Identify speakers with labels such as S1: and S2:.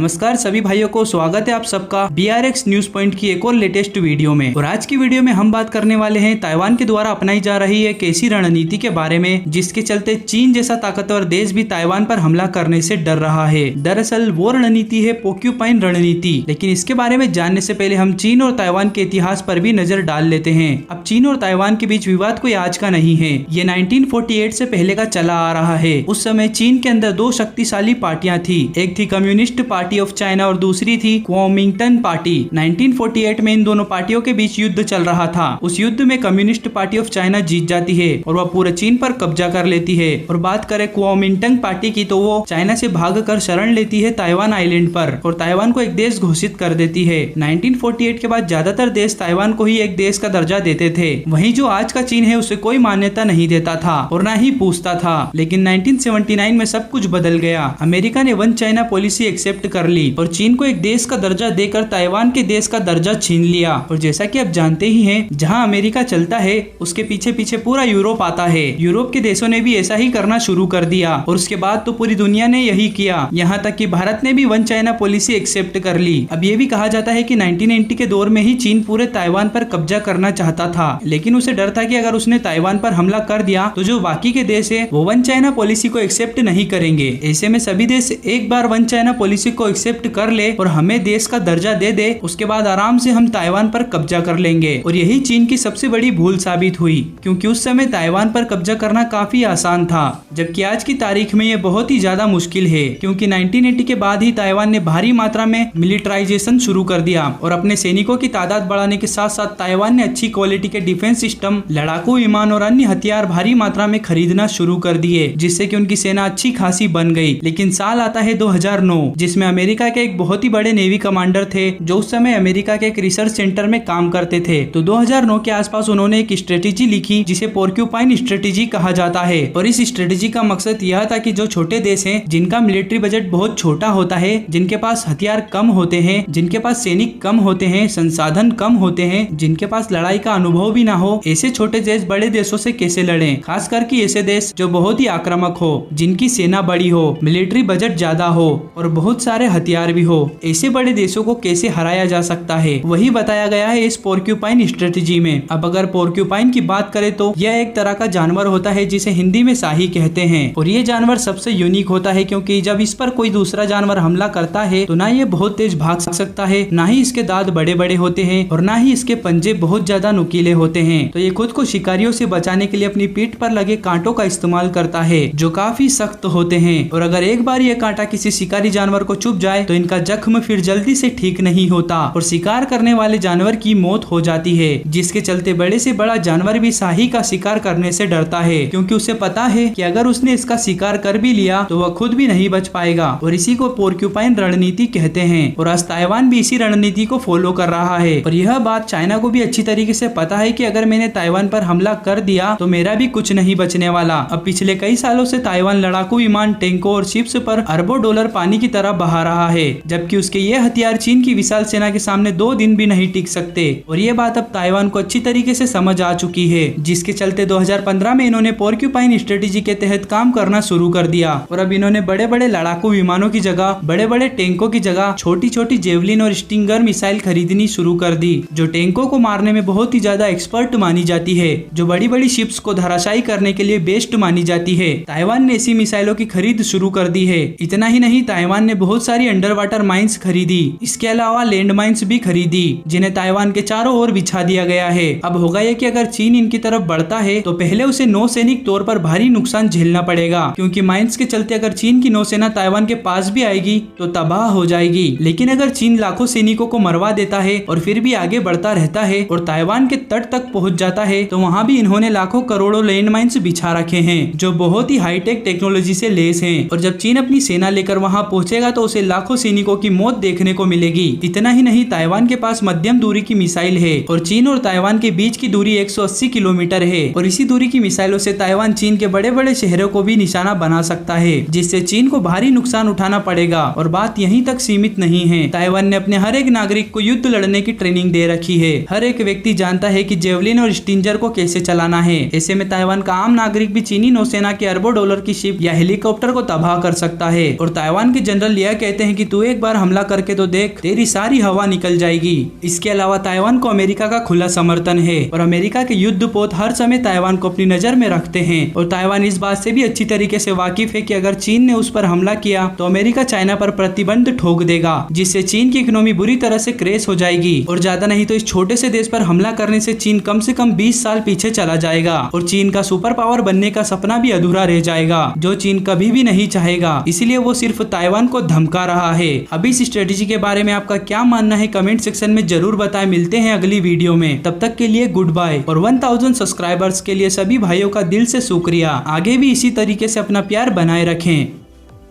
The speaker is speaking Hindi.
S1: नमस्कार सभी भाइयों को, स्वागत है आप सबका BRX न्यूज पॉइंट की एक और लेटेस्ट वीडियो में। और आज की वीडियो में हम बात करने वाले हैं ताइवान के द्वारा अपनाई जा रही है कैसी रणनीति के बारे में, जिसके चलते चीन जैसा ताकतवर देश भी ताइवान पर हमला करने से डर रहा है। दरअसल वो रणनीति है पोर्क्यूपाइन रणनीति। लेकिन इसके बारे में जानने से पहले हम चीन और ताइवान के इतिहास पर भी नजर डाल लेते हैं। अब चीन और ताइवान के बीच विवाद कोई आज का नहीं है, ये 1948 से पहले का चला आ रहा है। उस समय चीन के अंदर दो शक्तिशाली पार्टियां थी, एक थी कम्युनिस्ट पार्टी ऑफ चाइना और दूसरी थी कुओमिंगटन पार्टी। 1948 में इन दोनों पार्टियों के बीच युद्ध चल रहा था। उस युद्ध में कम्युनिस्ट पार्टी ऑफ चाइना जीत जाती है और वह पूरे चीन पर कब्जा कर लेती है। और बात करें कुओमिंगटन पार्टी की, तो वो चाइना से भागकर शरण लेती है ताइवान आइलैंड पर और ताइवान को एक देश घोषित कर देती है। 1948 के बाद ज्यादातर देश ताइवान को ही एक देश का दर्जा देते थे। वहीं जो आज का चीन है उसे कोई मान्यता नहीं देता था और न ही पूछता था। लेकिन 1979 में सब कुछ बदल गया। अमेरिका ने वन चाइना पॉलिसी एक्सेप्ट कर ली और चीन को एक देश का दर्जा देकर ताइवान के देश का दर्जा छीन लिया। और जैसा कि आप जानते ही हैं, जहां अमेरिका चलता है उसके पीछे पीछे पूरा यूरोप आता है। यूरोप के देशों ने भी ऐसा ही करना शुरू कर दिया और उसके बाद तो पूरी दुनिया ने यही किया। यहाँ तक कि भारत ने भी वन चाइना पॉलिसी एक्सेप्ट कर ली। अब ये भी कहा जाता है कि 1990 के दौर में ही चीन पूरे ताइवान पर कब्जा करना चाहता था, लेकिन उसे डर था कि अगर उसने ताइवान पर हमला कर दिया तो जो बाकी के देश है वो वन चाइना पॉलिसी को एक्सेप्ट नहीं करेंगे। ऐसे में सभी देश एक बार वन चाइना पॉलिसी को एक्सेप्ट कर ले और हमें देश का दर्जा दे दे, उसके बाद आराम से हम ताइवान पर कब्जा कर लेंगे। और यही चीन की सबसे बड़ी भूल साबित हुई, क्योंकि उस समय ताइवान पर कब्जा करना काफी आसान था, जबकि आज की तारीख में ये बहुत ही ज्यादा मुश्किल है। क्योंकि 1980 के बाद ही ताइवान ने भारी मात्रा में मिलिटराइजेशन शुरू कर दिया और अपने सैनिकों की तादाद बढ़ाने के साथ साथ ताइवान ने अच्छी क्वालिटी के डिफेंस सिस्टम, लड़ाकू विमान और अन्य हथियार भारी मात्रा में खरीदना शुरू कर दिए, जिससे कि उनकी सेना अच्छी खासी बन गई। लेकिन साल आता है 2009, जिसमें अमेरिका के एक बहुत ही बड़े नेवी कमांडर थे जो उस समय अमेरिका के एक रिसर्च सेंटर में काम करते थे। तो 2009 के आसपास उन्होंने एक स्ट्रेटेजी लिखी जिसे पोर्क्यूपाइन स्ट्रेटेजी कहा जाता है। और इस स्ट्रेटेजी का मकसद यह था कि जो छोटे देश हैं, जिनका मिलिट्री बजट बहुत छोटा होता है, जिनके पास हथियार कम होते हैं, जिनके पास सैनिक कम होते हैं, संसाधन कम होते हैं, जिनके पास लड़ाई का अनुभव भी ना हो, ऐसे छोटे देश बड़े देशों से कैसे लड़ें। खास करके ऐसे देश जो बहुत ही आक्रामक हो, जिनकी सेना बड़ी हो, मिलिट्री बजट ज्यादा हो और बहुत सारे हथियार भी हो, ऐसे बड़े देशों को कैसे हराया जा सकता है, वही बताया गया है इस पोर्क्यूपाइन स्ट्रेटेजी में। अब अगर पोर्क्यूपाइन की बात करें तो यह एक तरह का जानवर होता है जिसे हिंदी में शाही कहते हैं। और ये जानवर सबसे यूनिक होता है, क्योंकि जब इस पर कोई दूसरा जानवर हमला करता है तो ना ये बहुत तेज भाग सकता है, ना ही इसके दांत बड़े बड़े होते हैं और ना ही इसके पंजे बहुत ज्यादा नुकीले होते हैं। तो ये खुद को शिकारियों से बचाने के लिए अपनी पीठ पर लगे कांटों का इस्तेमाल करता है, जो काफी सख्त होते हैं। और अगर एक बार ये कांटा किसी शिकारी जानवर को चुभ जाए तो इनका जख्म फिर जल्दी से ठीक नहीं होता और शिकार करने वाले जानवर की मौत हो जाती है, जिसके चलते बड़े से बड़ा जानवर भी शाही का शिकार करने से डरता है, क्योंकि उसे पता है कि अगर उसने इसका शिकार कर भी लिया तो वह खुद भी नहीं बच पाएगा। और इसी को पोर्क्यूपाइन रणनीति कहते हैं। और आज ताइवान भी इसी रणनीति को फॉलो कर रहा है। और यह बात चाइना को भी अच्छी तरीके से पता है कि अगर मैंने ताइवान पर हमला कर दिया तो मेरा भी कुछ नहीं बचने वाला। अब पिछले कई सालों से ताइवान लड़ाकू विमान, टैंकों और शिप्स पर अरबों डॉलर पानी की तरह बहा रहा है, जबकि उसके ये हथियार चीन की विशाल सेना के सामने 2 दिन भी नहीं टिक सकते। और ये बात अब ताइवान को अच्छी तरीके से समझ आ चुकी है, जिसके चलते 2015 में इन्होंने पोर्क्यूपाइन स्ट्रेटेजी के तहत काम करना शुरू कर दिया। और अब इन्होंने बड़े बड़े लड़ाकू विमानों की जगह, बड़े बड़े टैंकों की जगह छोटी छोटी जेवलिन और स्टिंगर मिसाइल खरीदनी शुरू कर दी, जो टैंकों को मारने में बहुत ही ज्यादा एक्सपर्ट मानी जाती है, जो बड़ी बड़ी शिप्स को धराशायी करने के लिए बेस्ट मानी जाती है। ताइवान ने ऐसी मिसाइलों की खरीद शुरू कर दी है। इतना ही नहीं, ताइवान ने बहुत सारी अंडर वाटर माइंस खरीदी। इसके अलावा लैंड माइंस भी खरीदी, जिन्हें ताइवान के चारों ओर बिछा दिया गया है। अब होगा यह कि अगर चीन इनकी तरफ बढ़ता है तो पहले उसे नौसैनिक तौर पर भारी नुकसान झेलना पड़ेगा, क्योंकि माइंस के चलते अगर चीन की नौसेना ताइवान के पास भी आएगी तो तबाह हो जाएगी। लेकिन अगर चीन लाखों सैनिकों को मरवा देता है और फिर भी आगे बढ़ता रहता है और ताइवान के तट तक पहुंच जाता है, तो वहां भी इन्होंने लाखों करोड़ों लैंड माइंस बिछा रखे हैं, जो बहुत ही हाईटेक टेक्नोलॉजी से लेस हैं। और जब चीन अपनी सेना लेकर वहां पहुंचेगा तो उसे लाखों सैनिकों की मौत देखने को मिलेगी। इतना ही नहीं, ताइवान के पास मध्यम दूरी की मिसाइल है और चीन और ताइवान के बीच की दूरी 180 किलोमीटर है। और इसी दूरी की मिसाइलों से ताइवान चीन के बड़े बड़े शहरों को भी निशाना बना सकता है, जिससे चीन को भारी नुकसान उठाना पड़ेगा। और बात यहीं तक सीमित नहीं है, ताइवान ने अपने हर एक नागरिक को युद्ध लड़ने की ट्रेनिंग दे रखी है। हर एक व्यक्ति जानता है कि जेवलिन और स्टिंजर को कैसे चलाना है। ऐसे में ताइवान का आम नागरिक भी चीनी नौसेना के अरबों डॉलर की शिप या हेलीकॉप्टर को तबाह कर सकता है। और ताइवान के जनरल यह कहते हैं कि तू एक बार हमला करके तो देख, तेरी सारी हवा निकल जाएगी। इसके अलावा ताइवान को अमेरिका का खुला समर्थन है और अमेरिका के युद्धपोत हर समय ताइवान को अपनी नजर में रखते हैं और ताइवान इस बात से भी अच्छी तरीके से वाकिफ है कि अगर चीन ने उस पर हमला किया तो अमेरिका चाइना पर प्रतिबंध ठोक देगा, जिससे चीन की इकोनॉमी बुरी तरह से क्रैश हो जाएगी और ज्यादा नहीं तो इस छोटे से देश पर हमला करने से चीन कम से कम 20 साल पीछे चला जाएगा और चीन का सुपर पावर बनने का सपना भी अधूरा रह जाएगा, जो चीन कभी भी नहीं चाहेगा। इसलिए वो सिर्फ ताइवान को धमका रहा है। अब इस स्ट्रेटेजी के बारे में आपका क्या मानना है कमेंट सेक्शन में जरूर बताएं। मिलते हैं अगली वीडियो में, तब तक के लिए गुड बाय। और 1000 सब्सक्राइबर्स के लिए सभी भाइयों का दिल से शुक्रिया। आगे भी इसी तरीके से अपना प्यार बनाए रखें।